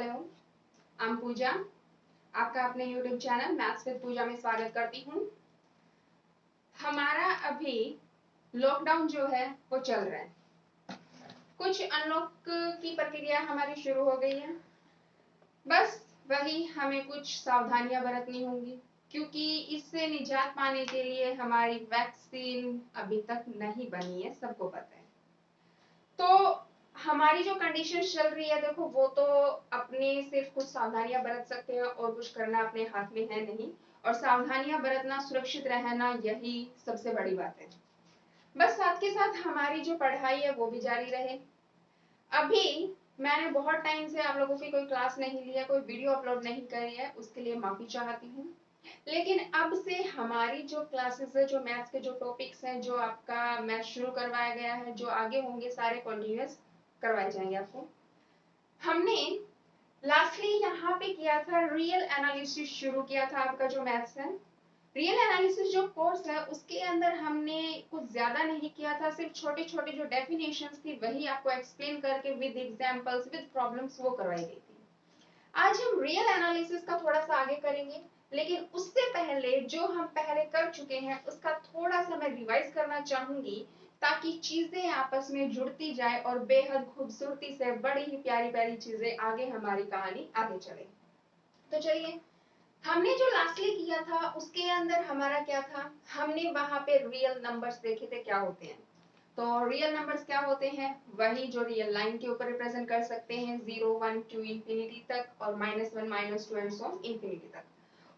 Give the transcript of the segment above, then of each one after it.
Hello, I am पूजा। आपका अपने YouTube channel maths with पूजा में स्वागत करती हूँ। हमारा अभी लॉकडाउन जो है वो चल रहा है। कुछ अनलॉक की प्रक्रिया हमारी शुरू हो गई है। बस वही हमें कुछ सावधानियां बरतनी होंगी, क्योंकि इससे निजात पाने के लिए हमारी वैक्सीन अभी तक नहीं बनी है, सबको पता है। तो हमारी जो कंडीशन चल रही है, देखो वो तो अपने सिर्फ कुछ सावधानियां बरत सकते हैं और कुछ करना अपने हाथ में है नहीं। और सावधानियां बरतना, सुरक्षित रहना, यही सबसे बड़ी बात है। बस साथ के साथ हमारी जो पढ़ाई है वो भी जारी रहे। अभी मैंने बहुत टाइम से आप लोगों की कोई क्लास नहीं ली है, कोई वीडियो अपलोड नहीं करी है, उसके लिए माफी चाहती हूँ। लेकिन अब से हमारी जो क्लासेस है, जो मैथ्स के जो टॉपिक्स हैं, जो आपका मैथ शुरू करवाया गया है, जो आगे होंगे सारे कंटिन्यूअस करवाए जाएंगे आपको। हमने लास्टली यहाँ पे किया था रियल एनालिसिस शुरू किया था। आपका जो मैथ्स है, रियल एनालिसिस जो कोर्स है, उसके अंदर हमने कुछ ज्यादा नहीं किया था, सिर्फ छोटे छोटे जो डेफिनेशंस थी वही आपको एक्सप्लेन करके विद एग्जांपल्स विद प्रॉब्लम्स वो करवाई गई थी। आज हम रियल एनालिसिस का थोड़ा सा आगे करेंगे, लेकिन उससे पहले जो हम पहले कर चुके हैं उसका थोड़ा सा मैं रिवाइज करना चाहूंगी, ताकि चीजें आपस में जुड़ती जाए और बेहद खूबसूरती से बड़ी ही प्यारी प्यारी चीजें आगे हमारी कहानी आगे चले। तो चलिए, हमने जो लास्टली किया था उसके अंदर हमारा क्या था, हमने वहां पे रियल नंबर्स देखे थे क्या होते हैं। तो रियल नंबर्स क्या होते हैं, वही जो रियल लाइन के ऊपर रिप्रेजेंट कर सकते हैं, 0 1 2 इंफिनिटी तक और -1 -2 एंड सो ऑन इंफिनिटी तक।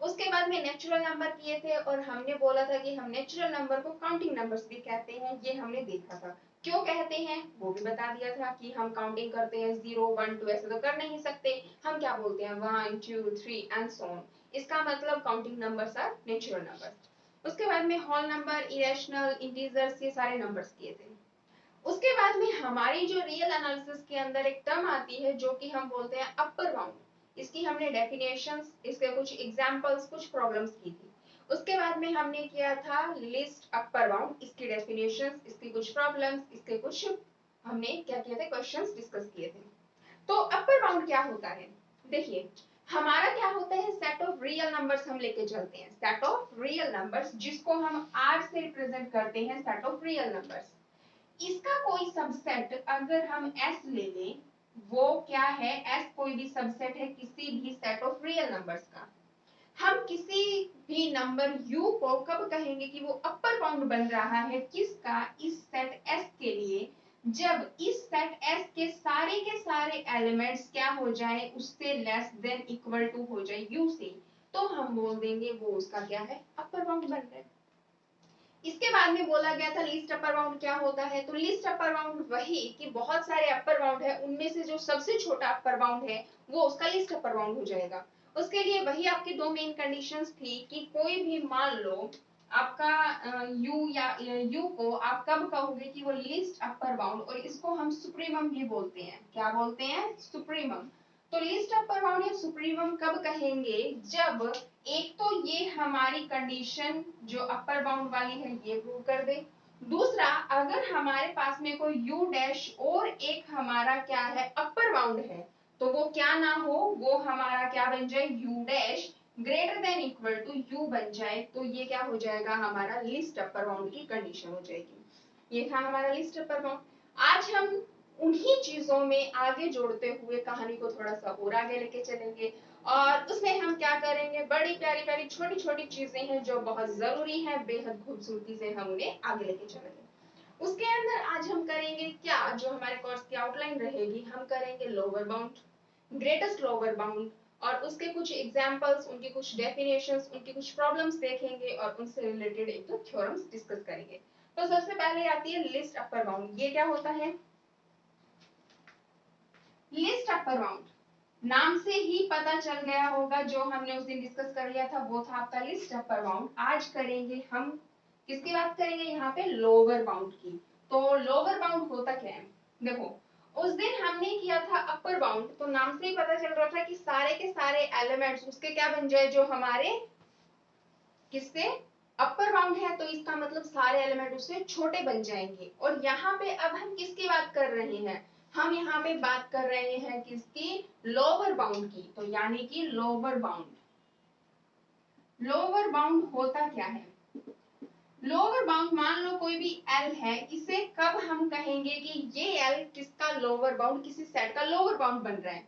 उसके बाद में नेचुरल नंबर किए थे और हमने बोला था कि हम नेचुरल नंबर को काउंटिंग नंबर्स भी कहते हैं, ये हमने देखा था। क्यों कहते हैं वो भी बता दिया था कि हम काउंटिंग करते हैं 0 1 2 ऐसे तो कर नहीं सकते, हम क्या बोलते हैं 1 2 3 एंड सो ऑन। इसका मतलब counting numbers are natural number. उसके बाद में होल नंबर, इरेशनल, इंटीजर्स, ये सारे नंबर्स किए थे। उसके बाद में हमारी जो रियल एनालिसिस के अंदर एक टर्म आती है जो कि हम बोलते हैं अपर बाउंड। इसकी हमने डेफिनेशंस, इसके कुछ एग्जांपल्स, कुछ प्रॉब्लम्स की थी। उसके बाद में हमने किया था लिस्ट अपर बाउंड, इसकी डेफिनेशंस, इसकी कुछ प्रॉब्लम्स, इसके कुछ हमने क्या किए थे, क्वेश्चंस डिस्कस किए थे। तो अपर बाउंड क्या होता है, देखिए हमारा क्या होता है, सेट ऑफ रियल नंबर्स हम लेके चलते हैं, सेट ऑफ रियल नंबर्स, जिसको हम आर से रिप्रेजेंट करते हैं, सेट ऑफ रियल नंबर्स। इसका कोई सबसेट अगर हम s ले लें, वो क्या है, s कोई भी सबसेट है किसी भी सेट ऑफ रियल नंबर्स का। हम किसी भी नंबर u को कब कहेंगे कि वो अपर बाउंड बन रहा है, किसका, इस सेट s के लिए, जब इस सेट s के सारे एलिमेंट्स क्या हो जाए, उससे लेस देन इक्वल टू हो जाए u से, तो हम बोल देंगे वो उसका क्या है, अपर बाउंड बन रहा है। इसके बाद में बोला गया था लिस्ट अपर बाउंड क्या होता है, तो लिस्ट अपर बाउंड वही कि बहुत सारे अपर बाउंड है, उनमें से जो सबसे छोटा अपर बाउंड है वो उसका लिस्ट अपर बाउंड हो जाएगा। उसके लिए वही आपकी दो मेन कंडीशंस थी कि कोई भी मान लो आपका यू या यू को आप कब कहोगे कि वो लिस्ट अपर बाउंड, और इसको हम सुप्रीमम भी बोलते हैं, क्या बोलते हैं, सुप्रीमम। तो लिस्ट अपर बाउंड या सुप्रीमम कब कहेंगे, जब एक तो ये हमारी कंडीशन जो अपर बाउंड वाली है ये प्रूव कर दे, दूसरा अगर हमारे पास में कोई u डैश और एक हमारा क्या है अपर बाउंड है, तो वो क्या ना हो, वो हमारा क्या बन जाए, u dash greater than equal to u बन जाए, तो ये क्या हो जाएगा, हमारा लिस्ट अपर बाउंड की कंडीशन हो जाएगी। ये था हमारा लिस्ट अपर बाउंड। आज हम उन्हीं चीजों में आगे जोड़ते हुए कहानी को थोड़ा सा और आगे लेके चलेंगे, और उसमें हम क्या करेंगे, बड़ी प्यारी प्यारी छोटी छोटी चीजें हैं जो बहुत जरूरी है, बेहद खूबसूरती से हम उन्हें आगे लेके चलेंगे। उसके अंदर आज हम करेंगे क्या, जो हमारे कोर्स की आउटलाइन रहेगी, हम करेंगे lower bound, greatest lower bound, और उसके कुछ एग्जांपल्स, उनकी कुछ डेफिनेशंस, उनकी कुछ प्रॉब्लम्स देखेंगे और उनसे रिलेटेड एक दो थ्योरम्स डिस्कस करेंगे। तो सबसे पहले आती है लिस्ट अपर बाउंड। ये क्या होता है, लिस्ट अपर बाउंड नाम से ही पता चल गया होगा, जो हमने उस दिन डिस्कस कर लिया था वो था आपका लिस्ट अपर बाउंड। आज करेंगे हम किसकी बात करेंगे, यहाँ पे लोअर बाउंड की। तो लोअर बाउंड होता क्या है, देखो उस दिन हमने किया था अपर बाउंड, तो नाम से ही पता चल रहा था कि सारे के सारे एलिमेंट्स उसके क्या बन जाए, जो हमारे किससे अपर बाउंड है, तो इसका मतलब सारे एलिमेंट उससे छोटे बन जाएंगे। और यहाँ पे अब हम किसकी बात कर रहे हैं, हम यहाँ पे बात कर रहे हैं किसकी, लोअर बाउंड की। तो यानी कि लोअर बाउंड, लोअर बाउंड होता क्या है, लोअर बाउंड मान लो कोई भी एल है, इसे कब हम कहेंगे कि ये एल किसका लोअर बाउंड, किसी सेट का लोअर बाउंड बन रहा है।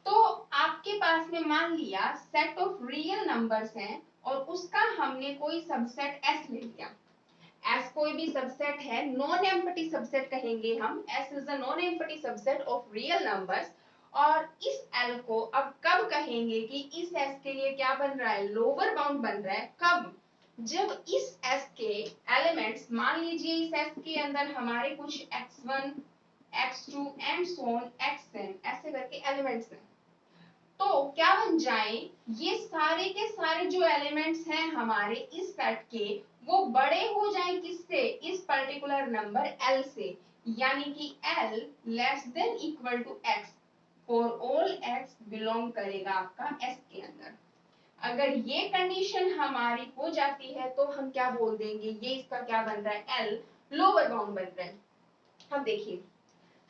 तो आपके पास में मान लिया सेट ऑफ रियल नंबर्स हैं और उसका हमने कोई सबसेट एस ले लिया। एस कोई भी सबसेट है, नॉन एम्प्टी सबसेट कहेंगे हम, S is a non empty subset of real numbers. और इस एल को अब कब कहेंगे कि इस एस के लिए क्या बन रहा है, लोअर बाउंड बन रहा है। कब, जब इस एस के एलिमेंट्स, मान लीजिए इस एस के अंदर हमारे कुछ x1 x2 and so on xn ऐसे करके एलिमेंट्स हैं, तो क्या बन जाए, ये सारे के सारे जो एलिमेंट्स हैं हमारे इस सेट के, वो बड़े हो जाएं किससे, इस पर्टिकुलर नंबर l से। यानी कि l less than equal to x for all x belong करेगा आपका s के अंदर। अगर ये कंडीशन हमारी हो जाती है तो हम क्या बोल देंगे, ये इसका क्या बन रहा है, l लोअर बाउंड बन रहा है। अब देखिए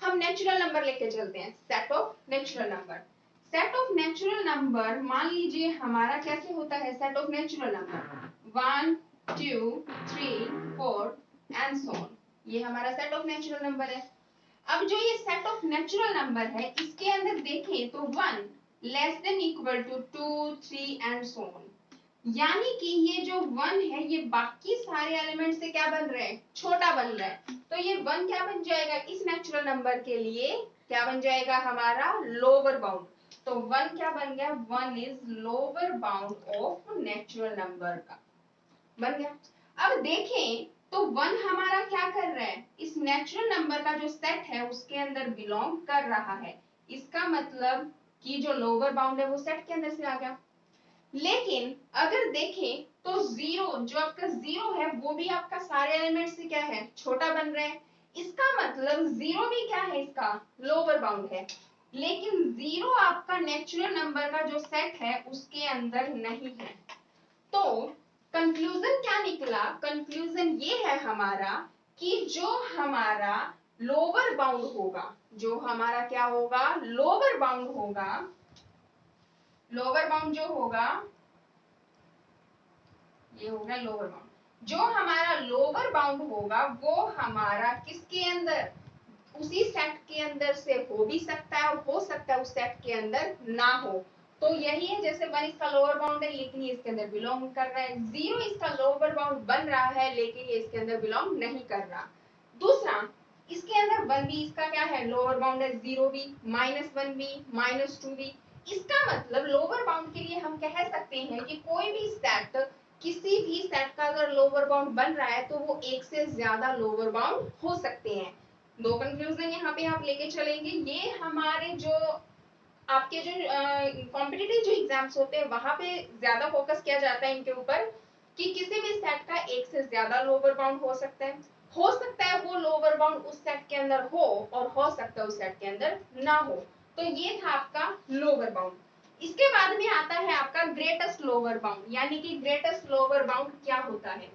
हम नेचुरल नंबर लेके चलते हैं, set of natural number. Set of natural number मान लीजिए हमारा कैसे होता है, set of natural number 1 2 3 4 and so on, ये हमारा सेट ऑफ नेचुरल नंबर है। अब जो ये सेट ऑफ नेचुरल नंबर है, इसके अंदर देखें तो 1 less than equal to 2 3 and so on, यानी कि ये जो 1 है ये बाकी सारे एलिमेंट से क्या बन रहा है, छोटा बन रहा है। तो ये 1 क्या बन जाएगा, इस नेचुरल नंबर के लिए क्या बन जाएगा हमारा, लोअर बाउंड। तो 1 क्या बन गया, 1 is lower bound of natural number का, बन गया। अब देखें तो 1 हमारा क्या कर रहा है, इस नेचुरल नंबर का जो सेट है उसके अंदर बिलोंग कर रहा है। इसका मतलब कि जो लोअर बाउंड है वो सेट के अंदर से आ गया। लेकिन अगर देखें तो जीरो, जो आपका जीरो है वो भी आपका सारे एलिमेंट से क्या है, छोटा बन रहा है। इसका मतलब जीरो भी क्या है, इसका लोअर बाउंड है। लेकिन जीरो आपका नेचुरल नंबर का जो सेट है उसके अंदर नहीं है। तो कंक्लूजन क्या निकला, कंक्लूजन ये है हमारा कि जो हमारा लोअर बाउंड होगा, जो हमारा क्या होगा, लोअर बाउंड होगा, लोअर बाउंड जो होगा, ये हो गया लोअर बाउंड। जो हमारा लोअर बाउंड होगा वो हमारा किसके अंदर, उसी सेट के अंदर से हो भी सकता है और हो सकता है उस सेट के अंदर ना हो। तो यही है, जैसे 1 इसका लोअर बाउंड है लेकिन ये इसके अंदर बिलोंग कर रहा है, 0 इसका लोअर बाउंड बन रहा है लेकिन ये इसके अंदर बिलोंग नहीं कर रहा। दूसरा, इसके अंदर 1 भी इसका क्या है, लोअर बाउंड है, 0 भी, -1 भी, -2 भी। इसका मतलब लोअर बाउंड के लिए हम कह सकते हैं कि कोई भी सेट, किसी भी सेट का अगर लोअर बाउंड बन रहा है तो वो एक से ज्यादा लोअर बाउंड हो सकते हैं। दो कंक्लूजन यहाँ पे आप लेके चलेंगे। ये हमारे जो आपके जो कॉम्पिटिटिव जो एग्जाम्स होते हैं वहां पे ज्यादा फोकस किया जाता है इनके ऊपर कि किसी भी सेट का एक से ज्यादा लोअर बाउंड हो सकता है वो लोअर बाउंड उस सेट के अंदर हो और हो सकता है उस सेट के अंदर ना हो। तो ये था आपका लोअर बाउंड। इसके बाद में आता है आपका ग्रेटेस्ट लोअर बाउंड, यानी कि ग्रेटेस्ट लोअर बाउंड क्या होता है।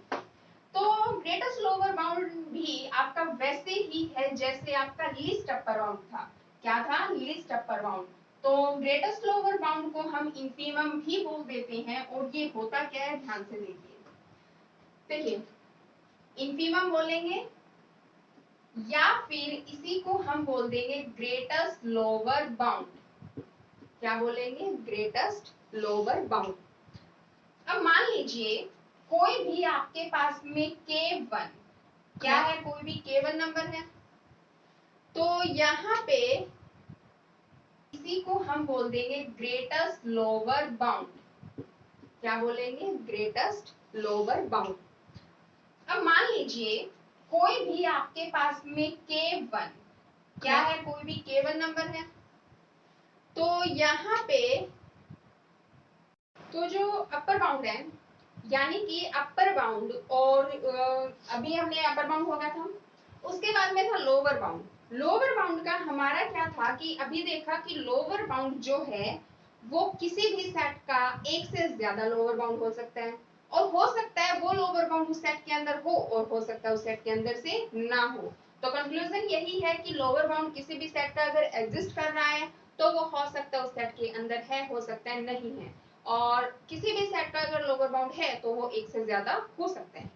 तो ग्रेटेस्ट लोअर बाउंड भी आपका वैसे ही है जैसे आपका लीस्ट अपर बाउंड था। क्या था, लीस्ट अपर बाउंड। तो ग्रेटेस्ट लोअर बाउंड को हम इंफिमम भी बोल देते हैं और ये होता क्या है, ध्यान से देखिए इंफिमम बोलेंगे या फिर इसी को हम बोल देंगे ग्रेटेस्ट लोअर बाउंड। क्या बोलेंगे, ग्रेटेस्ट लोअर बाउंड। अब मान लीजिए कोई भी आपके पास में K1, क्या है, कोई भी K1 नंबर है, तो यहाँ पे इसी को हम बोल देंगे ग्रेटेस्ट लोअर बाउंड। क्या बोलेंगे, ग्रेटेस्ट लोअर बाउंड। अब मान लीजिए कोई भी आपके पास में K1, क्या है, कोई भी K1 नंबर है, तो यहाँ पे तो जो अपर बाउंड है, यानी कि अपर बाउंड, और अभी हमने अपर बाउंड हो गया था, उसके बाद में था लोअर बाउंड। लोअर बाउंड का हमारा क्या था कि अभी देखा कि लोअर बाउंड जो है वो किसी भी सेट का एक से ज्यादा लोअर बाउंड हो सकता है और हो सकता है वो लोअर बाउंड उस सेट के अंदर हो और हो सकता है उस सेट के अंदर से ना हो। तो कंक्लूजन यही है कि लोअर बाउंड किसी भी सेट का अगर एग्जिस्ट कर रहा है तो वो हो सकता है उस सेट के अंदर है, हो सकता है नहीं है, और किसी भी सेट का अगर लोअर बाउंड है तो वो एक से ज्यादा हो सकते हैं।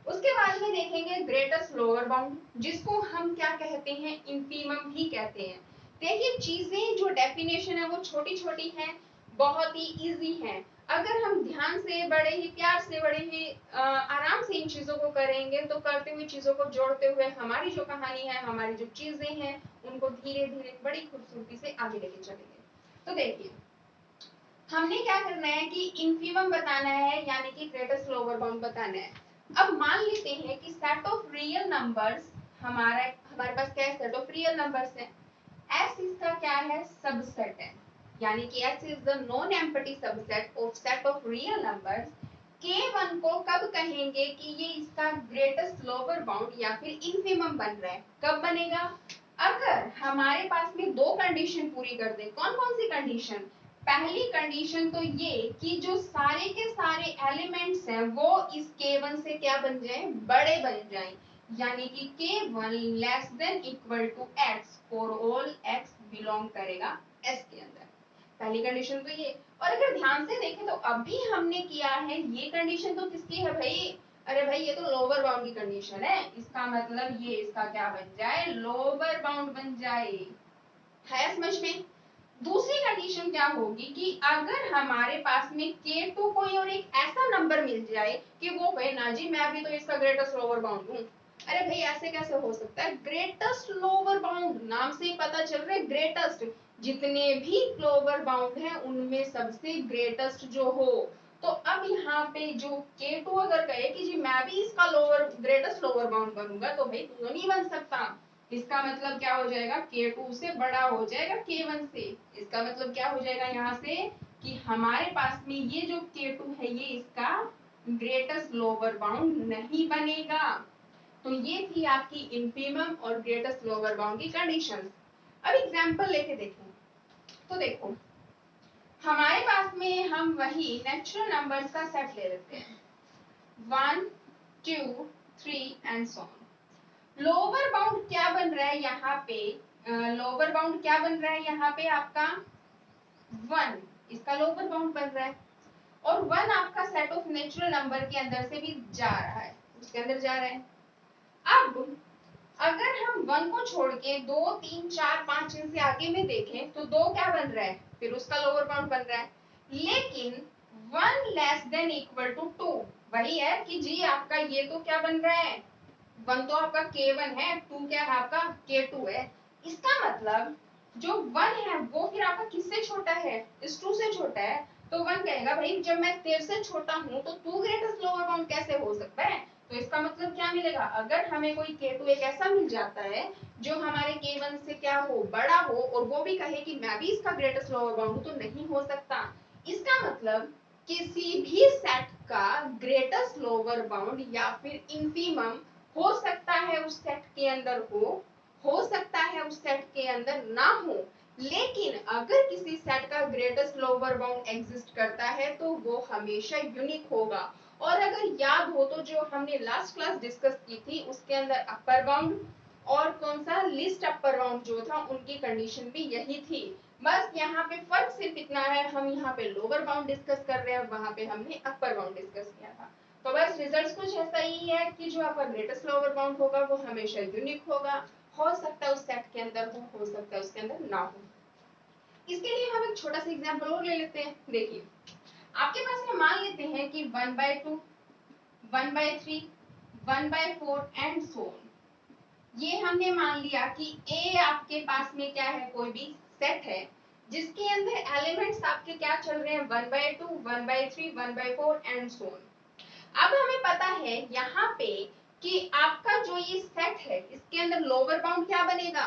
उसके बाद में देखेंगे ग्रेटेस्ट लोअर बाउंड, जिसको हम क्या कहते हैं, इंफीमम भी कहते हैं। देखिए चीजें जो डेफिनेशन है वो छोटी छोटी हैं, बहुत ही इजी हैं। अगर हम ध्यान से, बड़े ही प्यार से, बड़े ही आराम से इन चीजों को करेंगे तो करते हुए चीजों को जोड़ते हुए हमारी जो कहानी है, हमारी जो चीजें हैं, उनको धीरे धीरे बड़ी खूबसूरती से आगे लेके चलेंगे। तो देखिए हमने क्या करना है कि इंफीमम बताना है, यानी कि ग्रेटेस्ट लोअर बाउंड बताना है। अब मान लेते हैं कि सेट ऑफ रियल नंबर्स, हमारे पास क्या है, सेट ऑफ रियल नंबर्स है। S इसका क्या है, सबसेट है, यानी कि S is the non empty subset of set of real numbers. K1 को कब कहेंगे कि ये इसका ग्रेटेस्ट लोअर बाउंड या फिर इंफीमम बन रहा है, कब बनेगा, अगर हमारे पास में दो कंडीशन पूरी कर दे। कौन कौन सी कंडीशन, पहली कंडीशन तो ये कि जो सारे के सारे एलिमेंट्स हैं वो इस K1 से क्या बन जाए, बड़े बन जाएं, यानी कि K1 less than equal to X for all X belong करेगा S के अंदर। पहली कंडीशन तो ये। और अगर ध्यान से देखें तो अभी हमने किया है, ये कंडीशन तो किसकी है भाई, अरे भाई ये तो लोअर बाउंड की कंडीशन है, इसका मतलब ये इसका क्या बन जाए, लोअर बाउंड बन जाए, है समझ में। दूसरी कंडीशन क्या होगी कि अगर हमारे पास में K2 कोई और एक ऐसा नंबर मिल जाए कि वो कहे ना जी मैं भी तो इसका ग्रेटेस्ट लोअर बाउंड हूँ। अरे भाई ऐसे कैसे हो सकता है, ग्रेटेस्ट लोअर बाउंड, नाम से ही पता चल रहा है ग्रेटेस्ट, जितने भी लोअर बाउंड हैं उनमें सबसे ग्रेटेस्ट जो हो। तो अब यहाँ पे जो K2 अगर कहे कि जी मैं भी इसका ग्रेटेस्ट लोअर बाउंड बनूंगा, तो भाई तू नहीं बन सकता। इसका मतलब क्या हो जाएगा, K2 से बड़ा हो जाएगा K1 से। इसका मतलब क्या हो जाएगा यहाँ से कि हमारे पास में ये जो K2 है ये इसका ग्रेटेस्ट लोअर बाउंड नहीं बनेगा। तो ये थी आपकी इंफीमम और ग्रेटेस्ट लोअर बाउंड की कंडीशंस। अब एग्जांपल लेके देखें तो देखो हमारे पास में हम वही नेचुरल नंबर्स का सेट ले लेते हैं, 1 2 3 and so on. Lower bound क्या बन रहा है यहाँ पे, लोअर बाउंड क्या बन रहा है यहाँ पे आपका 1, इसका लोअर बाउंड बन रहा है, और 1 आपका सेट ऑफ नेचुरल नंबर के अंदर से भी जा रहा है, उसके अंदर जा रहा है। अब अगर हम 1 को छोड़ के 2 3 4 5 इनसे आगे में देखें तो 2 क्या बन रहा है, फिर उसका लोअर बाउंड बन रहा है। लेकिन 1 लेस देन इक्वल टू 2 वही है कि जी आपका ये तो क्या बन रहा है, 1 तो आपका K1 है, 2 क्या है आपका K2 है। इसका मतलब जो 1 है वो फिर आपका किससे छोटा है, इस 2 से छोटा है। तो 1 कहेगा भाई जब मैं तेरे से छोटा हूं तो तू ग्रेटेस्ट लोअर बाउंड कैसे हो सकता है। तो इसका मतलब क्या मिलेगा, अगर हमें कोई K2 एक ऐसा मिल जाता है जो हमारे K1 से क्या हो, बड़ा हो, और वो भी कहे कि मैं भी इसका ग्रेटेस्ट लोअर बाउंड हूं, तो नहीं हो सकता। इसका मतलब किसी भी सेट का ग्रेटेस्ट लोअर बाउंड या फिर इंफीमम हो सकता है उस सेट के अंदर हो सकता है उस सेट के अंदर ना हो। लेकिन अगर किसी सेट का ग्रेटेस्ट लोअर बाउंड एग्जिस्ट करता है तो वो हमेशा यूनिक होगा। और अगर याद हो तो जो हमने लास्ट क्लास डिस्कस की थी उसके अंदर अपर बाउंड और कौन सा लिस्ट अपर बाउंड जो था उनकी कंडीशन भी यही थी। बस यहाँ पे फर्क सिर्फ इतना है, हम यहाँ पे लोअर बाउंड डिस्कस कर रहे हैं, वहां पे हमने अपर बाउंड डिस्कस किया था। तो बस रिजल्ट कुछ ऐसा ही है कि जो आपका ग्रेटेस्ट लोअर बाउंड होगा वो हमेशा यूनिक होगा, हो सकता है उस सेट के अंदर हो सकता है उसके अंदर ना हो। इसके लिए हम एक छोटा सा एग्जांपल और ले लेते हैं। देखिए आपके पास में मान लेते हैं कि 1/2 1/3 1/4 एंड सो ऑन। ये हमने मान लिया कि A आपके पास में क्या है, कोई भी सेट है जिसके अंदर एलिमेंट्स आपके क्या चल रहे हैं, 1/2 1/3 1/4 एंड सो ऑन। अब हमें पता है यहाँ पे कि आपका जो ये सेट है इसके अंदर लोअर बाउंड क्या बनेगा,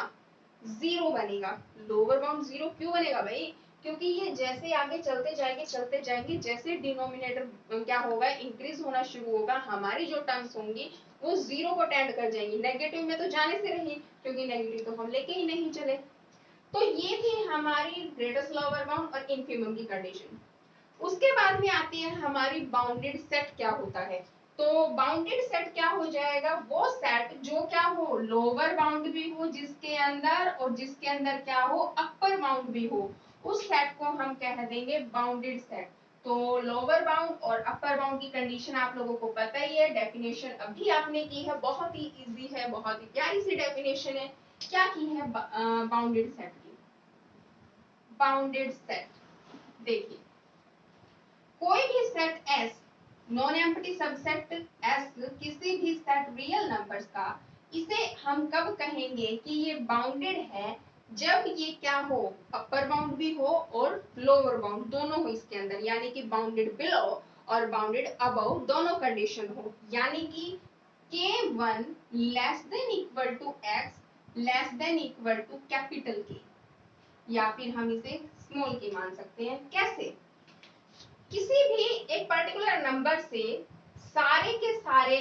0 बनेगा। लोअर बाउंड 0 क्यों बनेगा भाई, क्योंकि ये जैसे आगे चलते जाएंगे जैसे डिनोमिनेटर क्या होगा, इंक्रीज होना शुरू होगा, हमारी जो टर्म्स होंगी वो 0 को टेंड कर जाएंगी। नेगेटिव में तो जाने से रही, क्योंकि नेगेटिव तो हम लेके ही नहीं चले। तो ये थी हमारी ग्रेटेस्ट लोअर बाउंड और इनफीमम की कंडीशन। उसके बाद में आती है हमारी बाउंडेड सेट क्या होता है। तो बाउंडेड सेट क्या हो जाएगा, वो सेट जो क्या हो, लोअर बाउंड भी हो जिसके अंदर, और जिसके अंदर क्या हो, अपर बाउंड भी हो, उस सेट को हम कह देंगे बाउंडेड सेट। तो लोअर बाउंड और अपर बाउंड की कंडीशन आप लोगों को पता ही है, डेफिनेशन अभी आपने की है, बहुत ही इजी है, बहुत ही प्यारी सी डेफिनेशन है। क्या की है बाउंडेड सेट की। बाउंडेड सेट देखिए, कोई भी set S non empty subset S किसी भी सेट रियल नंबर्स का, इसे हम कब कहेंगे कि ये बाउंडेड है, जब ये क्या हो, अपर बाउंड भी हो और लोअर बाउंड दोनों हो इसके अंदर, यानी कि बाउंडेड बिलो और बाउंडेड अबव दोनों कंडीशन हो, यानी कि K1 less than equal to X less than equal to capital K, या फिर हम इसे स्मॉल के मान सकते हैं। कैसे, किसी भी एक पर्टिकुलर नंबर से सारे के सारे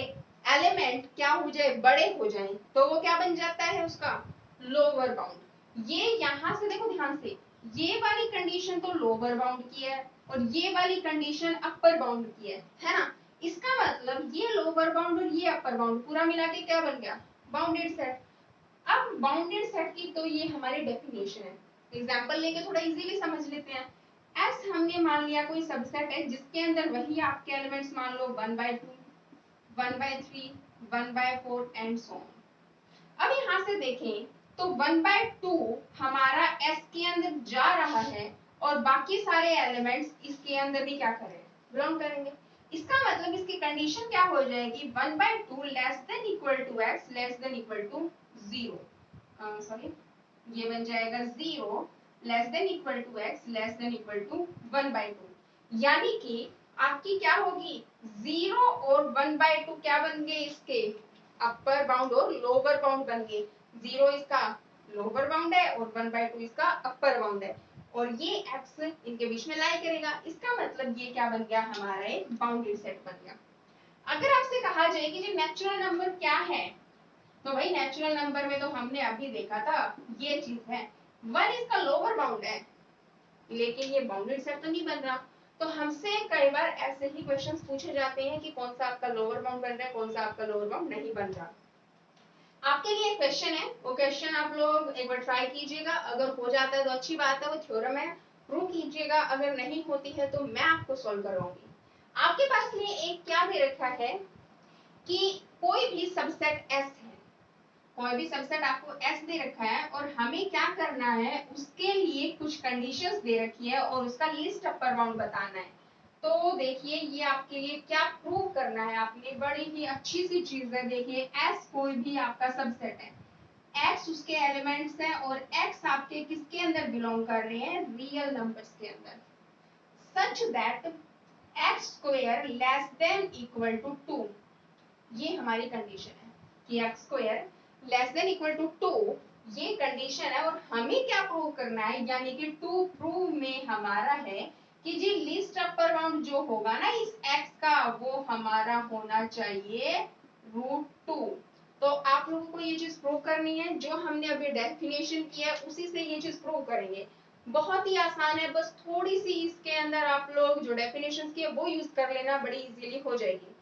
एलिमेंट क्या हो जाए, बड़े हो जाएं, तो वो क्या बन जाता है, उसका लोअर बाउंड। ये यहां से देखो ध्यान से, ये वाली कंडीशन तो लोअर बाउंड की है और ये वाली कंडीशन अपर बाउंड की है ना। इसका मतलब ये लोअर बाउंड और ये अपर बाउंड पूरा मिला के क्या बन गया, बाउंडेड सेट। अब बाउंडेड सेट की तो ये हमारी डेफिनेशन है, एग्जांपल लेके थोड़ा इजीली समझ लेते हैं। एस हमने मान लिया कोई सबसेट है जिसके अंदर वही आपके एलिमेंट्स मान लो 1/2, 1/3, 1/4 एंड सो ऑन। अब यहाँ से देखें तो 1/2 हमारा एस के अंदर जा रहा है और बाकी सारे एलिमेंट्स इसके अंदर भी क्या करें, बिलोंग करेंगे। इसका मतलब इसकी कंडीशन क्या हो जाएगी, 1/2 less than equal to x less than equal to 0, sorry ये बन जाएगा 0 less than equal to x less than equal to 1/2, यानी कि आपकी क्या होगी, 0 और 1/2 क्या बन गए, इसके अपर बाउंड और लोअर बाउंड बन गए। 0 इसका लोअर बाउंड है और 1/2 इसका अपर बाउंड है, और ये एक्स इनके बीच में लाई करेगा। इसका मतलब ये क्या बन गया, हमारा एक बाउंडेड सेट बन गया। अगर आपसे कहा जाए कि जो नेचुरल नंबर क्या है, तो भाई नेचुरल नंबर में तो हमने अभी देखा था ये चीज है, 1 इसका लोअर बाउंड है, लेकिन ये बाउंडेड सेट तो नहीं बन रहा। तो हमसे कई बार ऐसे ही क्वेश्चंस पूछे जाते हैं कि कौन सा आपका लोअर बाउंड बन रहा है, कौन सा आपका लोअर बाउंड नहीं बन रहा। आपके लिए क्वेश्चन है, वो क्वेश्चन आप लोग एक बार ट्राई कीजिएगा, अगर हो जाता है तो अच्छी बात है, वो थ्योरम है, प्रूव कीजिएगा, अगर नहीं होती है तो मैं आपको सॉल्व करवाऊंगी। आपके पास में एक क्या दे रखा है कि कोई भी सबसेट एस है, कोई भी सबसेट आपको एस दे रखा है और हमें क्या करना है, उसके लिए कुछ कंडीशंस दे रखी है और उसका लीस्ट अपर बाउंड बताना है। तो देखिए ये आपके लिए क्या प्रूव करना है, आपने बड़ी ही अच्छी सी चीज है। देखिए एस कोई भी आपका सबसेट है, एक्स उसके एलिमेंट्स हैं और एक्स आपके किसके अंदर बिलोंग कर रहे हैं, रियल नंबर्स के अंदर, such that x square less than equal to 2, ये हमारी कंडीशन है कि x square less than equal to 2, ये कंडीशन है। और हमें क्या प्रूव करना है, यानी कि टू प्रूव में हमारा है कि जी लीस्ट अपर बाउंड जो होगा ना इस x का, वो हमारा होना चाहिए √2। तो आप लोगों को ये चीज प्रूव करनी है, जो हमने अभी डेफिनेशन किया है उसी से ये चीज प्रूव करेंगे। बहुत ही आसान है, बस थोड़ी सी इसके अंदर आप लोग जो डेफिनेशन किए वो यूज कर लेना, बड़ी इजीली हो जाएगी।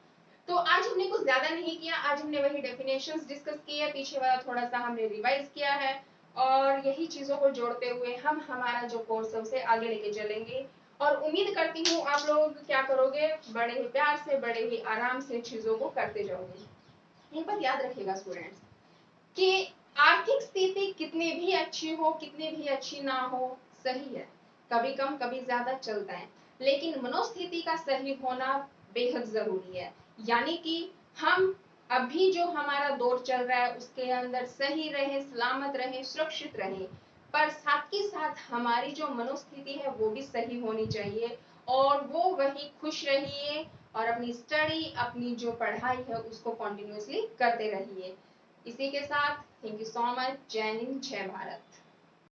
तो आज हमने कुछ ज्यादा नहीं किया, आज हमने वही डेफिनेशंस डिस्कस किए हैं, पीछे वाला थोड़ा सा हमने रिवाइज किया है, और यही चीजों को जोड़ते हुए हम हमारा जो कोर्स है उसे आगे लेके चलेंगे। और उम्मीद करती हूँ आप लोग क्या करोगे, बड़े ही प्यार से, बड़े ही आराम से चीजों को करते जाओगे। एक बात याद रखिएगा स्टूडेंट्स कि आर्थिक स्थिति कितनी भी अच्छी हो, कितनी भी अच्छी ना हो, सही है, कभी कम कभी ज्यादा चलता है, लेकिन मनोस्थिति का सही होना बेहद जरूरी है। यानी कि हम अभी जो हमारा दौर चल रहा है उसके अंदर सही रहे, सलामत रहे, सुरक्षित रहे, पर साथ ही साथ हमारी जो मनोस्थिति है वो भी सही होनी चाहिए, और वो वही खुश रहिए और अपनी स्टडी, अपनी जो पढ़ाई है उसको कंटिन्यूअसली करते रहिए। इसी के साथ थैंक यू सो मच। जय हिंद, जय भारत।